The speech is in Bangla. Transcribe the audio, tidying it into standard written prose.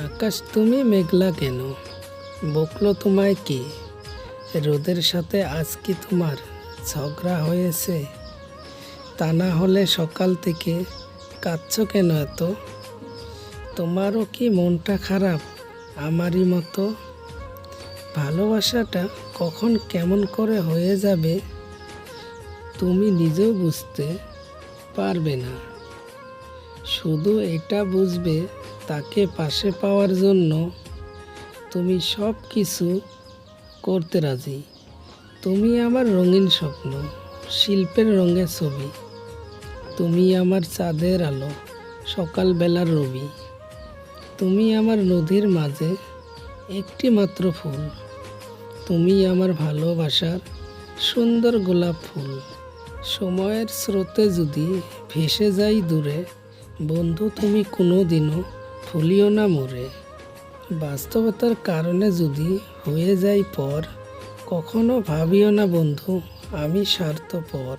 আকাশ তুমি মেঘলা কেন? বকলো তোমায় কে? রোদের সাথে আজ কি তোমার ঝগড়া হয়েছে? তা না হলে সকাল থেকে কাঁদছো কেন এত? তোমারও কি মনটা খারাপ আমারই মতো? ভালোবাসাটা কখন কেমন করে হয়ে যাবে তুমি নিজেও বুঝতে পারবে না। শুধু এটা বুঝবে তাকে পাশে পাওয়ার জন্য তুমি সব কিছু করতে রাজি। তুমি আমার রঙিন স্বপ্ন, শিল্পের রঙের ছবি। তুমি আমার চাঁদের আলো, সকালবেলার রবি। তুমি আমার নদীর মাঝে একটি মাত্র ফুল। তুমি আমার ভালোবাসার সুন্দর গোলাপ ফুল। সময়ের স্রোতে যদি ভেসে যাই দূরে, বন্ধু তুমি কোনোদিনও ভুলিও না মোরে। বাস্তবতার কারণে যদি হয়ে যাই পর, কখনো ভাবিও না বন্ধু আমি স্বার্থপর।